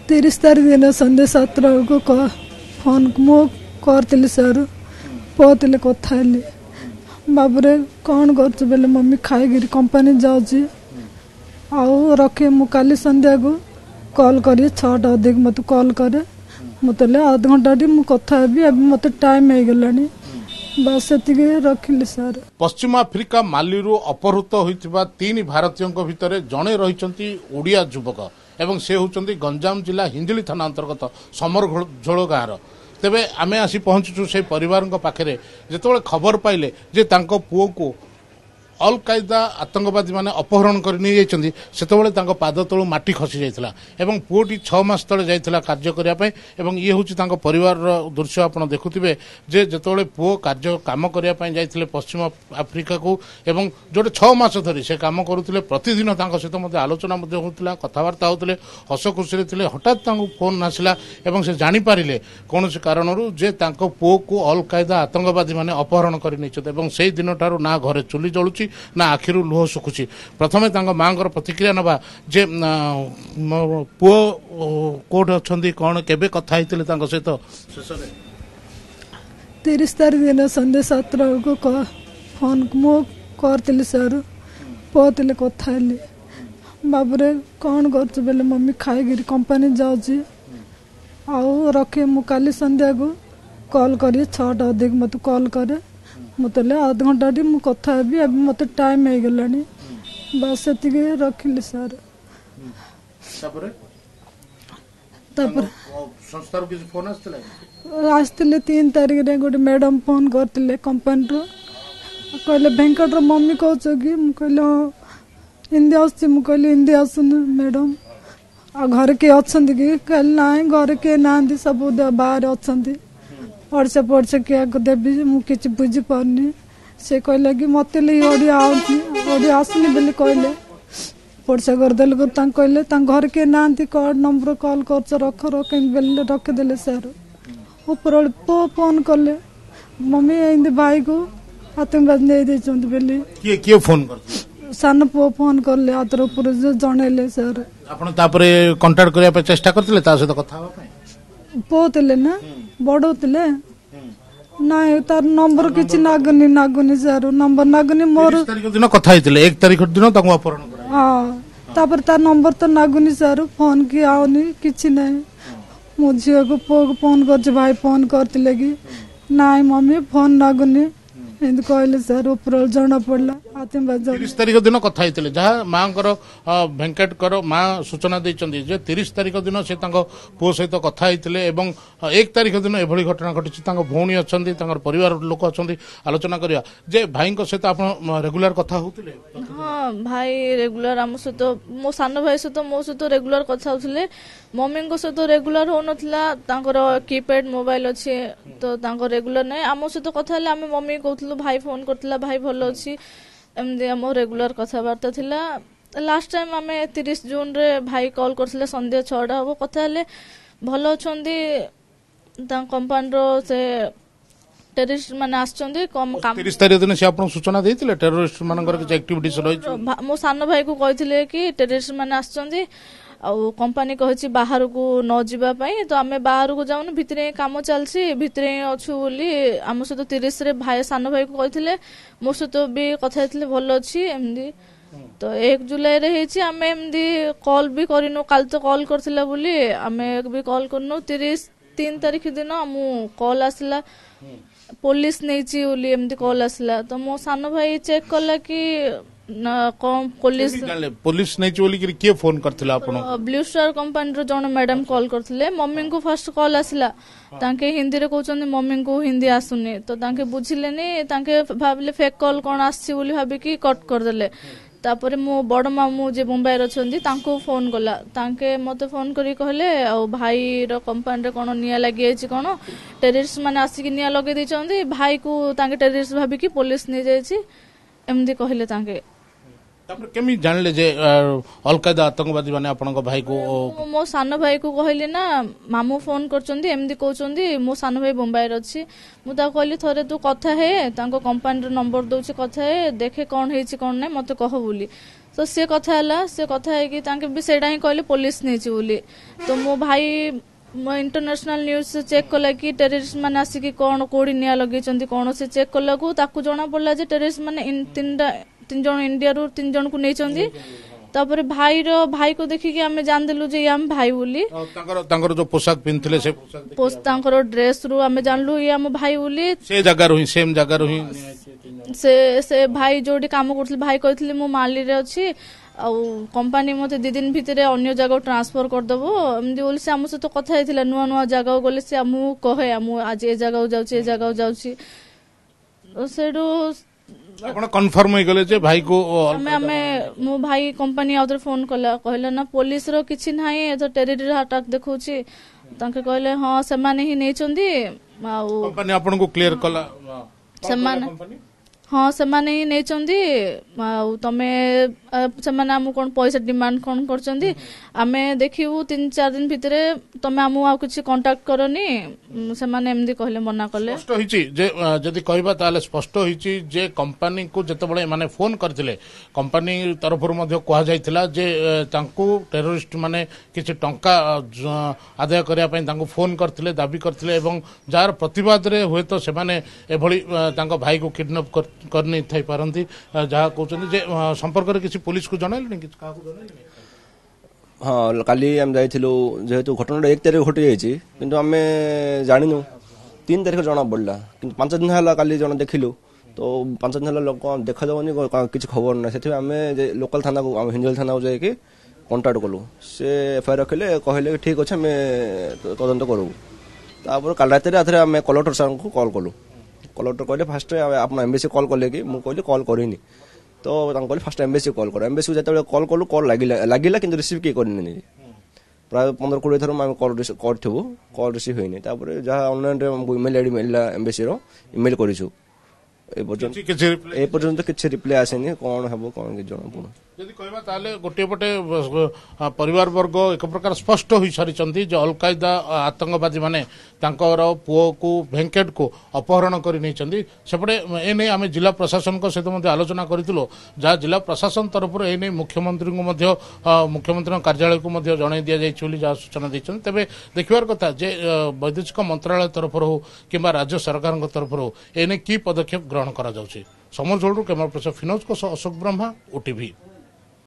तीस तारीख दिन संध्या 7 को फोन मो करती सर पहुँचले कथा बाबूरे कौन कर बेले मम्मी खाई कंपनी जाऊँगी आउ रखे मु काली संध्या को कॉल करी 6टा अधिक मत कॉल करे मत आध घंटा मु कथा मत टाइम हो गला बस से रखिली सर। पश्चिम आफ्रिका मालीरू अपहृत होइतिबा 3 भारतीयों भितर जड़े रही ओडिया युवक एवं से होउचंती गंजाम जिला हिंजिली थाना अंतर्गत समरझोल गाँव तेबे आमे आसी पहुंचुछु से परिवार पाखे जिते खबर पाइले जे तांको पुओ को अल कायदा आतंकवादी माने अपहरण कर नहीं जाइछंती सेतबेले तांको पाद तळु माटी खसी जाइथिला एवं पुओटी 6 मास तळे जाइथिला कार्य करिया पय एवं ये होची तांको परिवार दृश्य आपण देखुथिबे जे जेतबेले पुओ कार्य काम करिया पय जाइथिले पश्चिम आफ्रिका को एवं जोटे 6 मास धरि से काम करूथिले प्रतिदिन तांको सहित मध्ये आलोचना मध्ये होतला कथावार्ता होतले हस खुशी थिले हठात तांको फोन आसिला एवं से जानि पारिले कोनोसी कारणरू जे तांको पुओ को अल कायदा आतंकवादी माने अपहरण करि नैछत एवं सेही दिन ठारू ना घरे चुली जळुची ना आखिरु लुह सुखुची प्रथमे तांको मांगर प्रतिक्रिया नबा जे पुओ कोड अछंदी कोन केबे कथा हितले तांको सहित शेषरे 30 तारीख दिन संध्या 7 को फोन मो करती सर पहुँचले कथा बाबूरे कौन कर बेले मम्मी खाई कंपनी जाऊँगी आउ रखे मु काली संध्या को कॉल करी 6टा अधिक मत कॉल करे मत आध घंटा मु कथा मत टाइम हो गला बस से रखिली सर। आसते 3 तारीख रे गोटे मैडम फोन करते कंपनी कहले भेंकट मम्मी कह कि कहले हिंदी आस हिंदी आसन मैडम आ घर के अच्छा कि कहले ना घर के ना सब बाहर अच्छा पढ़से पढ़से क्या देवी मुझे बुझी पारनी से कहले कि मत ओडिया आसनी बोली कहले पढ़सा करदेल कहले घर के ना कार्ड नंबर कॉल कर रख रख बेले रखिदे सर ऊपर पो फोन कले मम्मी एमती भाई को आतंकवाद नहीं बोली फोन सान पो फोन कले आतर ऊपर जनइले सर आपण तापरे कांटेक्ट करिया पे चेष्टा करथिले ता सहित कथा होबा पे पोतले ना बड़ोतले ना तार नंबर किछि नागुनी सर नंबर नागुनी मोर 30 तारिख दिन कथा हितले 1 तारिख दिन ताको अपहरण करा हां तापर तार नंबर तो नागुनी सर फोन की आउनी किछि नै मो झियो को पो फोन कर भाई फोन करतिले कि नाइ मम्मी फोन नागुनी एंद कहले सर ऊपर जना पड़ला 30 तारिख दिन कथा हितले जहा मांकर भेंकट कर मां सूचना दैचंदी जे 30 तारिख दिन से तांको पो सहित कथा हितले एवं 1 तारिख दिन एभली घटना घटिछि तांको भौणी अछंदी तांकर परिवार लोक अछंदी आलोचना करिया जे भाई को सहित आपण रेगुलर कथा होतिले हां भाई रेगुलर हम सहित मो सान भाई सहित मो सहित रेगुलर कथा होतिले मम्मी को सहित रेगुलर होनथला तांकर कीपैड मोबाइल अछि तो तांको रेगुलर नै हम सहित कथा हले हम मम्मी कहथलो भाई फोन करथला भाई भलो अछि एमदे हम रेगुलर कथाबार्ता थिला लास्ट टाइम आम 30 जून रे भाई कॉल करथिले संध्या 6टा हो कथा हले भलो छंदी ता कंपनी रो से टेररिस्ट माने आछंदी कम काम 30 तारिख दिन से आपण सूचना देथिले टेररिस्ट मानकर के एक्टिविटीज रही मो सान भाई को कहिथिले कि टेररिस्ट माने आछंदी आ कंपनी कहि बाहर को न जीवा पई तो आमे बाहर को जाउन भितरे काम चलसी भितरे अछु बोली हम सहित 30 रे भाई सान भाई को कहिथिले मो सहित भी कथा हेतले भलो अछि एमदी तो 1 जुलाई रे हेछि आमे एमदी कॉल भी करिनो काल तो कॉल करथिला बोली आमे भी कॉल करनो 3 तारिख दिन मु कॉल आसला पुलिस नैची बोली एमदी कॉल आसला तो मो सान भाई चेक करला कि ना कम पुलिस नहीं बोली कि फोन करथिला आपण ब्लू स्टार कंपनी रो जण मैडम कॉल करथिले मम्मी को फर्स्ट कॉल आसला तांके हिंदी रे कहउछन मम्मी को हिंदी आसुनी तो तांके बुझिलेनी तांके भाबले फेक कॉल कोन आसी बोली भाबी कि कट कर देले तापरे मो बड़ मामू जे मुंबई रे छंदी तांको फोन कला तांके मते फोन करी कहले आ भाई रो कंपनी रे कोन निया लागि अछि कोन टेररिस्ट माने आसी कि निया लगे दै छंदी भाई को तांके टेररिस्ट भाबी कि पुलिस नै जायछि एमदी कहले तांके केमी जानले जे अलकायदा आतंकवादी माने आपन भाई को मो सान भाई को कहली ना मामू फोन करचंदी एमदी कहउचंदी मो सान भाई मुंबई रे अछि मु ता कहली थरे तू कथा हे तांको कंपनी रो नंबर दोछि कथा हे देखे कोन हेछि कोन नै मते कह बोली तो से कथा हला से कथा है कि तांके भी सेडा ही कहले पुलिस नेछि बोली तो मो भाई मो इंटरनेशनल न्यूज से चेक कला कि टेररिस्ट माने आसी कि कोन कोडी निया लगे चंदी कोन से चेक कला को ताकू जणा पड़ला जे टेररिस्ट माने तीन जन इंडिया रू 3 जन को नै चंदी तापर भाई को देखि कि हमें जान देलु जे हम भाई बोली तांकर जो पोशाक पिनथिले से पोशाक तांकर ड्रेस रू हमें जानलु ये हम भाई बोली से जगह रही सेम जगह रही से भाई जोडी काम करथले भाई कहथले मो माली रे अछि आ कंपनी मते 2 दिन भितरे अन्य जगह ट्रांसफर कर दबो एमदी बोली से हम से तो कथा हेतिला नुवा नुवा जगह गले से हम कहे हम आज ए जगह जाउची ए जगह जाउची सेडो आपण कंफर्म हो गले जे भाई को हमें मो भाई कंपनी आउटर फोन कला कहला ना पुलिस रो किछि नाही ए तो टेरिटरी अटैक देखौची तांके कहले हां से माने ही नै चंदी आ कंपनी आपण को क्लियर कला से माने हाँ से माने ही नै चंदी आ तमे से माने हम कोन पैसा डिमांड कोन करचंदी आमे देखिबू 3-4 दिन भितरे तमे हम आ किछि कांटेक्ट करनी से माने एमदी कहले मना करले स्पष्ट हिची जे जदी कहबा ताले स्पष्ट हिची जे कंपनी को जतबळे माने फोन करथिले कंपनी तरफर मध्ये कोहा जायतिला जे तांको टेररिस्ट माने किछि टंका आदाय करिया पय तांको फोन करथिले दाबी करथिले एवं जार प्रतिवाद रे होय तो से माने एभली तांको भाई को किडनैप करनी थाई पारंती जहा कहउचंदी जे संपर्क रे किछि पुलिस को जणाइले कि का को जणाइले हाँ काली आम जाइथिलु जेहेतु घटना 1 तारिख घटी जाइछि किंतु आमे जानिनु 3 तारिख जना पड़ला किंतु 5 दिन हला काली जना देखिलु तो 5 दिन हला लोक देखा जावनी किछि खबर ना सेति आमे लोकल थाना को हिंजल थाना को जाय के कांटेक्ट कलु से एफआईआर रखले कहले ठीक अछि मैं तदंत करू तापर काल रात रे आथरे आमे कलेक्टर सर को कॉल कलु कलेक्टर कहले फर्स्ट आपण एम्बेसी कॉल करले कि मु कहली कॉल करिनी तो कहले फर्स्ट एम्बेसी कॉल कर एम्बेसी जते कॉल कलु कॉल लागिला किंतु रिसीव के करनी प्राय 15-20 थर हम कॉल करथबो कॉल रिसीव होइनी तापर जहा ऑनलाइन रे हमको ईमेल आईडी मिलला एम्बेसी रो ईमेल करिछु ए पर्यंत किछि रिप्लाई आसेनी कोन हबो कोन कि जणा पुन यदि कहबा ताले गोटे पटे परिवार वर्ग एक प्रकार स्पष्ट होई सारिचंती जे अलकायदा आतंकवादी माने तांकर पुओ को भेंकेट को अपहरण करि नै चंदी सेपटे ए नै आमे जिला प्रशासन को सेतो मध्ये आलोचना करितलो जा जिला प्रशासन तरफ ए नै मुख्यमंत्री को मध्ये मुख्यमंत्री कार्यालय को मध्ये जणाई दिया जाय छली जा सूचना दैछन तबे देखिवार कथा जे वैदेशिक मंत्रालय तरफ हो किबा राज्य सरकार तरफ हो ए नै की पदक्षेप ग्रहण करा जाउची समरझोड़ कैमरा पर्सन फिनोज को अशोक ब्रह्मा ओटीवी।